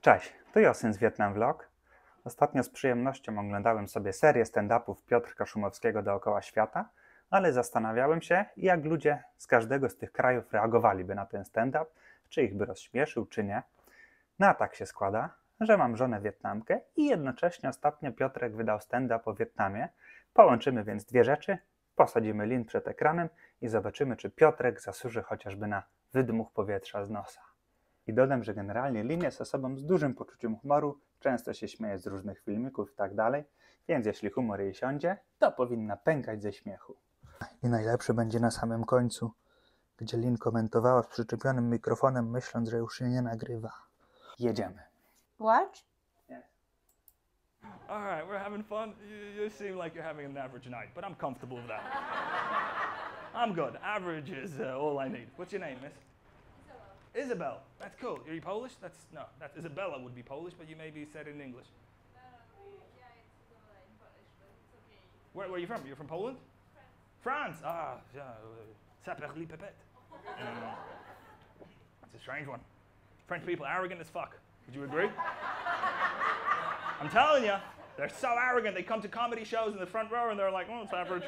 Cześć, tu Josyn z Wietnam Vlog. Ostatnio z przyjemnością oglądałem sobie serię stand-upów Piotrka Szumowskiego Dookoła świata, ale zastanawiałem się, jak ludzie z każdego z tych krajów reagowaliby na ten stand-up, czy ich by rozśmieszył, czy nie. No a tak się składa, że mam żonę Wietnamkę i jednocześnie ostatnio Piotrek wydał stand-up o Wietnamie. Połączymy więc dwie rzeczy, posadzimy Linh przed ekranem i zobaczymy, czy Piotrek zasłuży chociażby na wydmuch powietrza z nosa. I dodam, że generalnie Linh jest osobą z dużym poczuciem humoru, często się śmieje z różnych filmików i tak dalej, więc jeśli humor jej siądzie, to powinna pękać ze śmiechu. I najlepsze będzie na samym końcu, gdzie Linh komentowała z przyczepionym mikrofonem, myśląc, że już się nie nagrywa. Jedziemy. Watch? Yes. All right, we're having fun. You seem like you're having an average night, but I'm comfortable with that. I'm good. Average is all I need. What's your name, miss? Isabel. That's cool. Are you Polish? No, that Isabella would be Polish, but you maybe said it in English. Yeah, it's Isabella in Polish, but it's okay. Where are you from? You're from Poland? France. Ah, yeah. Saperli pepet. That's a strange one. French people arrogant as fuck. Would you agree? I'm telling you, they're so arrogant. They come to comedy shows in the front row and they're like, oh, it's average.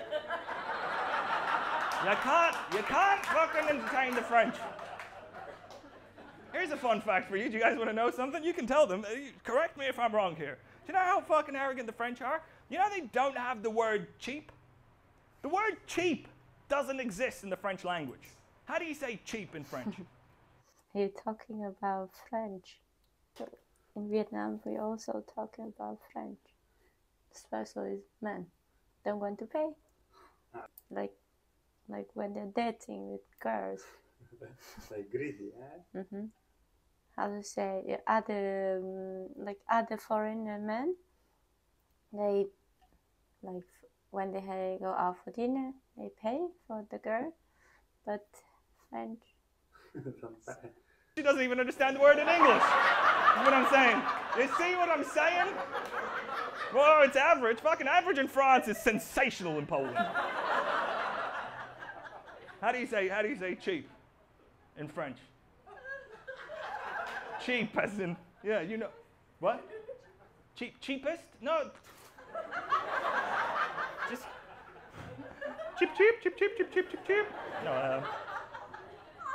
You can't fucking entertain the French. Here's a fun fact for you. Do you guys want to know something? You can tell them. Correct me if I'm wrong here. Do you know how fucking arrogant the French are? You know they don't have the word cheap? The word cheap doesn't exist in the French language. How do you say cheap in French? You're talking about French. In Vietnam, we're also talking about French. Especially men don't want to pay. Like when they're dating with girls. Like greedy, eh? Mm-hmm. How to say, other foreigner men, they, like when they go out for dinner, they pay for the girl, but French. She doesn't even understand the word in English. That's what I'm saying. You see what I'm saying? Well, it's average. Fucking average in France is sensational in Poland. How do you say cheap in French? Cheap as in, yeah, you know. What? Cheapest? No. Just cheap. No,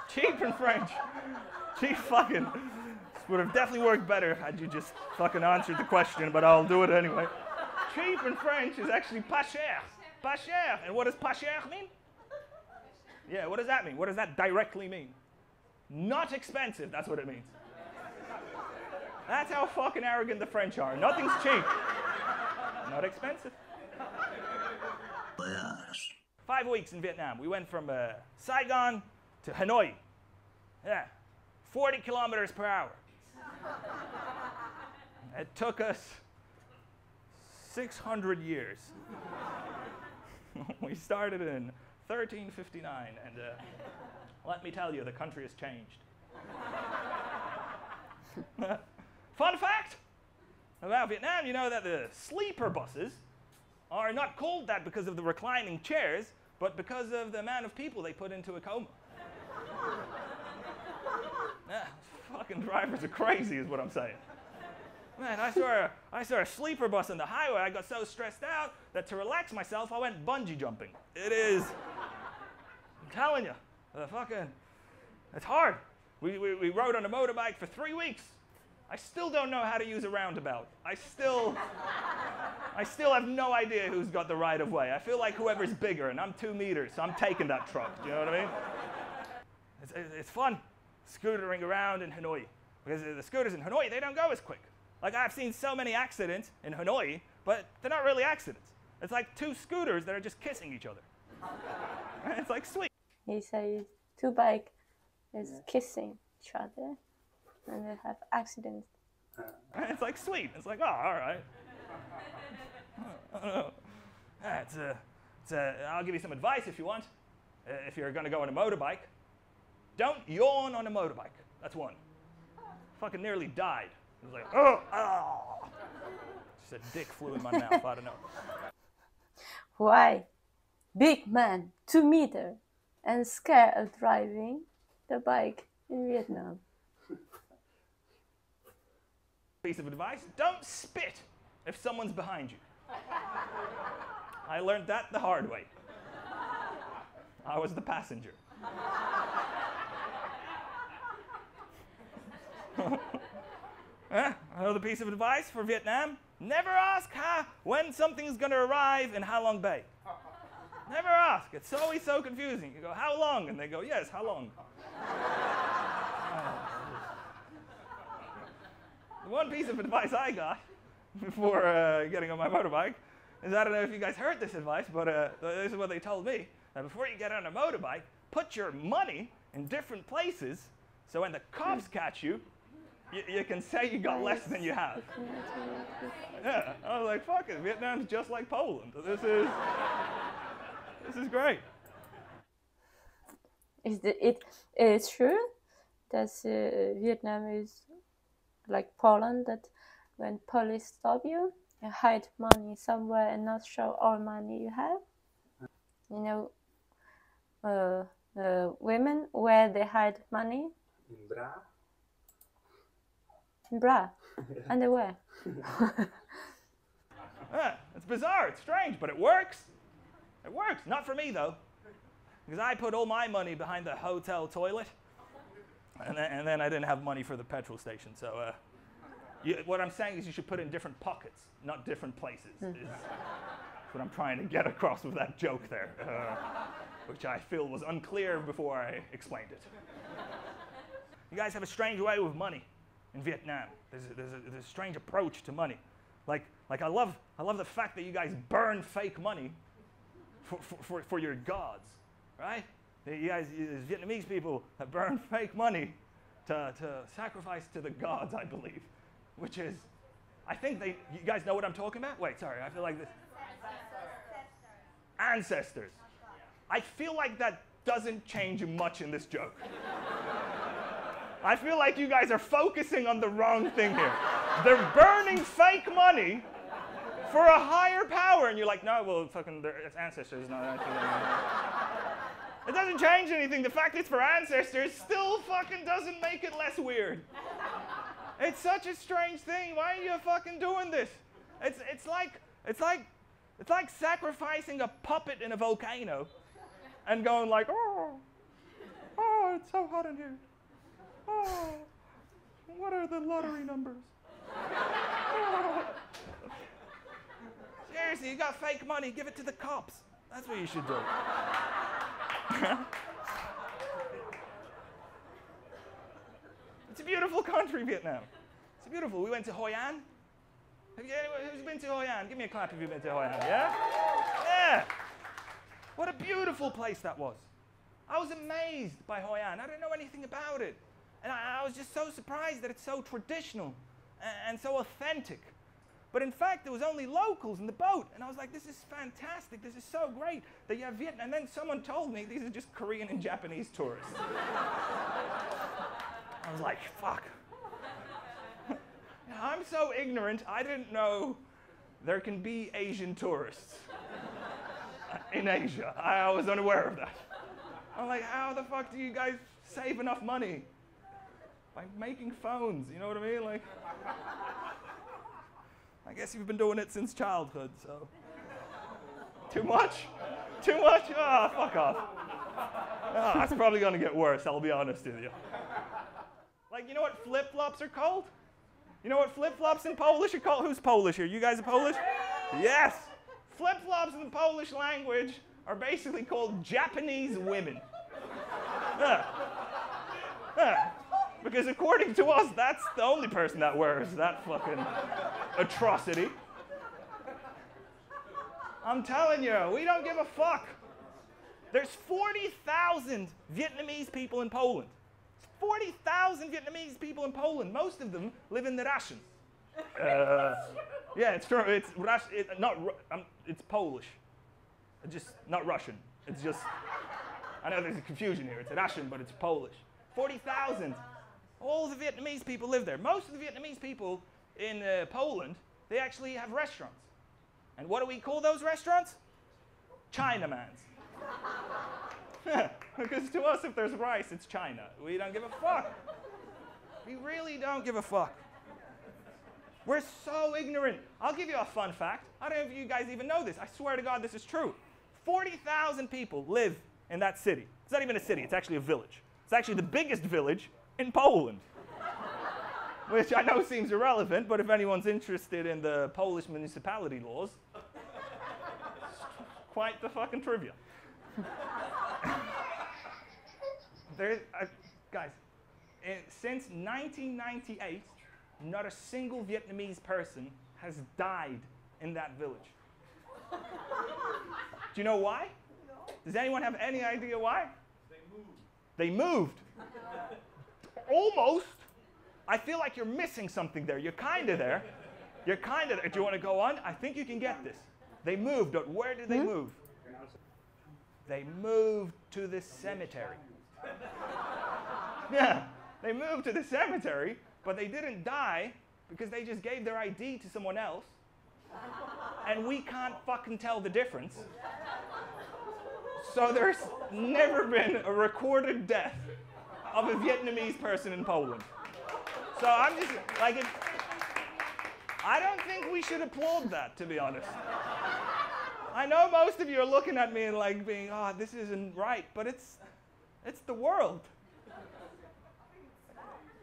cheap in French. Cheap fucking. This would have definitely worked better had you just fucking answered the question, but I'll do it anyway. Cheap in French is actually pas cher. Pas cher. And what does pas cher mean? Yeah, what does that mean? What does that directly mean? Not expensive, that's what it means. That's how fucking arrogant the French are. Nothing's cheap. Not expensive. 5 weeks in Vietnam. We went from Saigon to Hanoi. Yeah, 40 kilometers per hour. It took us 600 years. We started in 1359, and let me tell you, the country has changed. Fun fact about Vietnam, you know that the sleeper buses are not called that because of the reclining chairs, but because of the amount of people they put into a coma. Fucking drivers are crazy is what I'm saying. Man, I saw a sleeper bus on the highway. I got so stressed out that to relax myself, I went bungee jumping. It is, I'm telling you, it's hard. We rode on a motorbike for 3 weeks. I still don't know how to use a roundabout. I still have no idea who's got the right of way. I feel like whoever's bigger, and I'm 2 meters, so I'm taking that truck. Do you know what I mean? It's fun scootering around in Hanoi, because the scooters in Hanoi, they don't go as quick. Like, I've seen so many accidents in Hanoi, but they're not really accidents. It's like 2 scooters that are just kissing each other. It's like sweet. He says 2 bikes is kissing each other, and they have accidents. It's like sweet. It's like, oh, all right. I'll give you some advice if you want. If you're going to go on a motorbike, don't yawn on a motorbike. That's one. Fucking nearly died. It was like, oh. Just a dick flew in my mouth. I don't know. Why? Big man, 2 meters, and scared of driving the bike in Vietnam. Piece of advice, don't spit if someone's behind you. I learned that the hard way. I was the passenger. Another piece of advice for Vietnam, never ask when something's going to arrive in Ha Long Bay. Never ask. It's always so confusing. You go, how long? And they go, yes, how long? The one piece of advice I got before getting on my motorbike is, I don't know if you guys heard this advice, but this is what they told me. That before you get on a motorbike, put your money in different places so when the cops catch you, you can say you got less than you have. Yeah, I was like, fuck it, Vietnam's just like Poland. This is great. Is it true that Vietnam is like Poland, that when police stop you, you hide money somewhere and not show all money you have? You know, women, where they hide money? In bra? In bra. Underwear. It's bizarre, it's strange, but it works. It works. Not for me, though. Because I put all my money behind the hotel toilet, and then I didn't have money for the petrol station. So what I'm saying is you should put it in different pockets, not different places. That's what I'm trying to get across with that joke there, which I feel was unclear before I explained it. You guys have a strange way with money in Vietnam. There's a strange approach to money. Like I love the fact that you guys burn fake money for your gods, right? You guys, Vietnamese people, that burn fake money to sacrifice to the gods, I believe, which is, I think you guys know what I'm talking about? Wait, sorry, I feel like this. Ancestors. I feel like that doesn't change much in this joke. I feel like you guys are focusing on the wrong thing here. They're burning fake money for a higher power, and you're like, no, well, fucking, it's ancestors. No, it doesn't change anything. The fact it's for ancestors still fucking doesn't make it less weird. It's such a strange thing. Why are you fucking doing this? It's like sacrificing a puppet in a volcano and going like, oh, it's so hot in here. Oh, what are the lottery numbers? Oh. Seriously, you got fake money, give it to the cops. That's what you should do. It's a beautiful country, Vietnam. It's beautiful. We went to Hoi An. Who's been to Hoi An? Give me a clap if you've been to Hoi An, yeah? Yeah. What a beautiful place that was. I was amazed by Hoi An. I didn't know anything about it. And I was just so surprised that it's so traditional and so authentic. But in fact, there was only locals in the boat. And I was like, this is fantastic. This is so great that you have Vietnam. And then someone told me these are just Korean and Japanese tourists. I was like, fuck. I'm so ignorant, I didn't know there can be Asian tourists in Asia. I was unaware of that. I'm like, how the fuck do you guys save enough money? By making phones, you know what I mean? Like, I guess you've been doing it since childhood, so. Too much? Too much? Oh, fuck off. Oh, that's probably gonna get worse, I'll be honest with you. Like, you know what flip-flops are called? You know what flip-flops in Polish are called? Who's Polish here? You guys are Polish? Yes! Flip-flops in the Polish language are basically called Japanese women. Because according to us, that's the only person that wears that fucking atrocity. I'm telling you, we don't give a fuck. There's 40,000 Vietnamese people in Poland. 40,000 Vietnamese people in Poland. Most of them live in the Russian. Yeah, it's true. It's it's Polish. Just not Russian. It's just. I know there's a confusion here. It's Russian, but it's Polish. 40,000. All the Vietnamese people live there. Most of the Vietnamese people in Poland, they actually have restaurants. And what do we call those restaurants? Chinamans. Because to us, if there's rice, it's China. We don't give a fuck. We really don't give a fuck. We're so ignorant. I'll give you a fun fact. I don't know if you guys even know this. I swear to God this is true. 40,000 people live in that city. It's not even a city, it's actually a village. It's actually the biggest village in Poland. Which I know seems irrelevant, but if anyone's interested in the Polish municipality laws, it's quite the fucking trivia. Guys, since 1998, not a single Vietnamese person has died in that village. Do you know why? Does anyone have any idea why? They moved. Almost. I feel like you're missing something there. You're kind of there. You're kind of there. Do you want to go on? I think you can get this. They moved. Where did they move? They moved to the cemetery. Yeah, they moved to the cemetery, but they didn't die because they just gave their ID to someone else. And we can't fucking tell the difference. So there's never been a recorded death of a Vietnamese person in Poland. So I'm just, like, I don't think we should applaud that, to be honest. I know most of you are looking at me and like being, oh, this isn't right, but it's the world.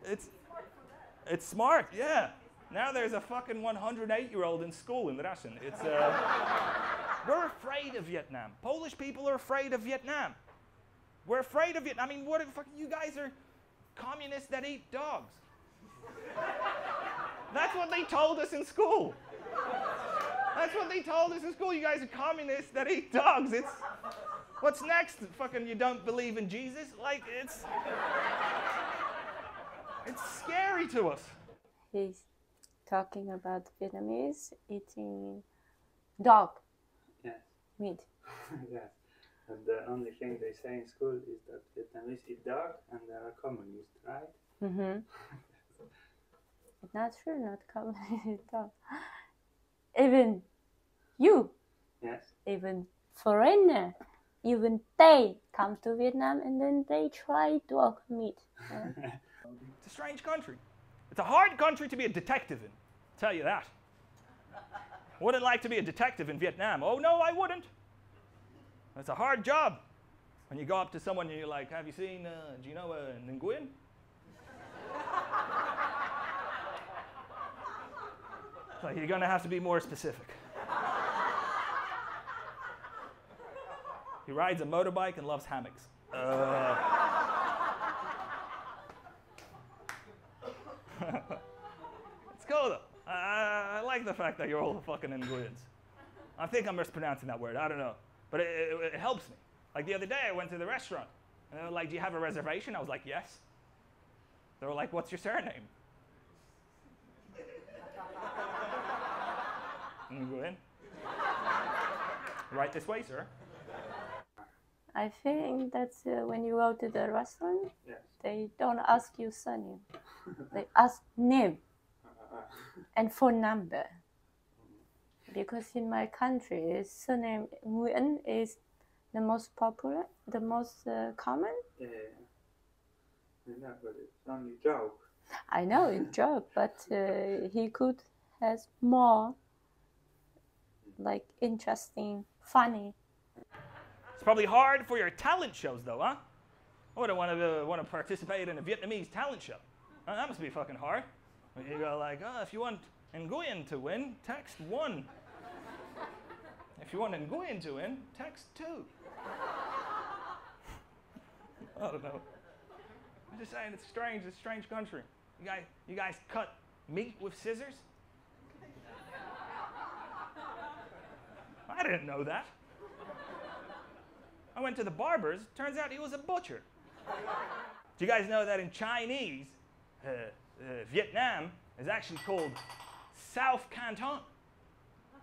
It's smart, yeah. Now there's a fucking 108-year-old in school in Russian. We're afraid of Vietnam. Polish people are afraid of Vietnam. We're afraid of Vietnam. I mean, what if you guys are communists that eat dogs? That's what they told us in school. That's what they told us in school. You guys are communists that eat dogs. What's next? Fucking you don't believe in Jesus? Like, it's scary to us. He's talking about Vietnamese eating dog meat. Yes. And the only thing they say in school is that Vietnamese eat dog and they are communists, right? Mm-hmm. It's not true, not communist dog. Even you, even foreigner, even they come to Vietnam and then they try dog meat. It's a strange country. It's a hard country to be a detective in, I'll tell you that. Wouldn't like to be a detective in Vietnam. Oh no, I wouldn't. It's a hard job. When you go up to someone and you're like, have you seen, do you know Nguyen? So you're gonna have to be more specific. He rides a motorbike and loves hammocks. It's cool though. I like the fact that you're all fucking Nguyens. I think I'm mispronouncing that word, I don't know. But it helps me. Like the other day I went to the restaurant and they were like, do you have a reservation? I was like, yes. They were like, what's your surname? Nguyen. Right this way, sir. I think that's when you go to the restaurant, they don't ask you surname. They ask name and phone number. Because in my country, surname Nguyen is the most popular, the most common. Yeah. I know, but it's only a joke. I know it's joke, but he could has more like interesting, funny. It's probably hard for your talent shows though, huh? I wouldn't want to participate in a Vietnamese talent show. That must be fucking hard. You go like, oh, if you want Nguyen to win, text 1. If you want Nguyen to win, text 2. I don't know. I'm just saying it's strange. It's a strange country. You guys cut meat with scissors? I didn't know that. I went to the barber's. Turns out he was a butcher. Do you guys know that in Chinese, Vietnam is actually called South Canton?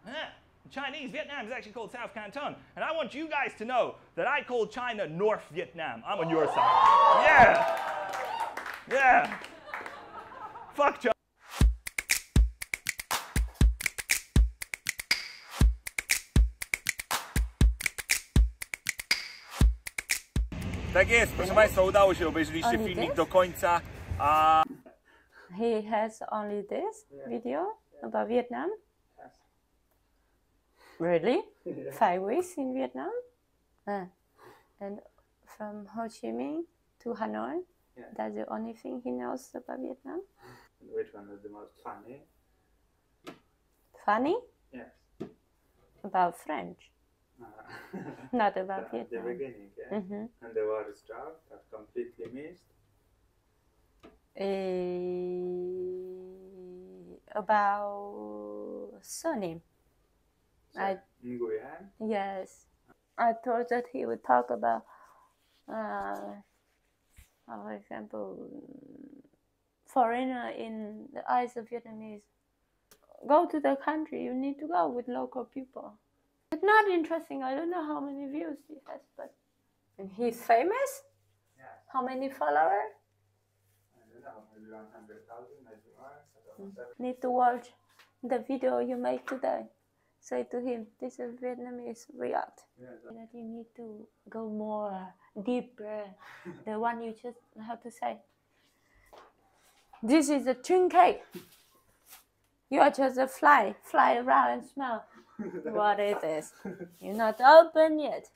Yeah. In Chinese, Vietnam is actually called South Canton. And I want you guys to know that I call China North Vietnam. I'm on your side. Yeah. Yeah. Fuck China. Tak jest, proszę Państwa, udało się, obejrzeliście filmik do końca. He has only this video? About Vietnam? Yes. Really? 5 weeks in Vietnam? And from Ho Chi Minh to Hanoi? Yeah. That's the only thing he knows about Vietnam? Which one was the most funny? Funny? Yes. About French, not about The Vietnam. beginning, yeah. Mm-hmm. And the worst job that completely missed. About surname. Nguyen. Yes. I thought that he would talk about, for example, foreigner in the eyes of Vietnamese. Go to the country, you need to go with local people. It's not interesting. I don't know how many views he has, but and he's famous? Yes. How many followers? I don't know, maybe 100,000, maybe more. I don't know. Need to watch the video you made today. Say to him, this is Vietnamese react. Yeah, That you need to go more deeper. The one you just have to say. This is a trinket. You are just a fly around and smell. What is this? You're not open yet.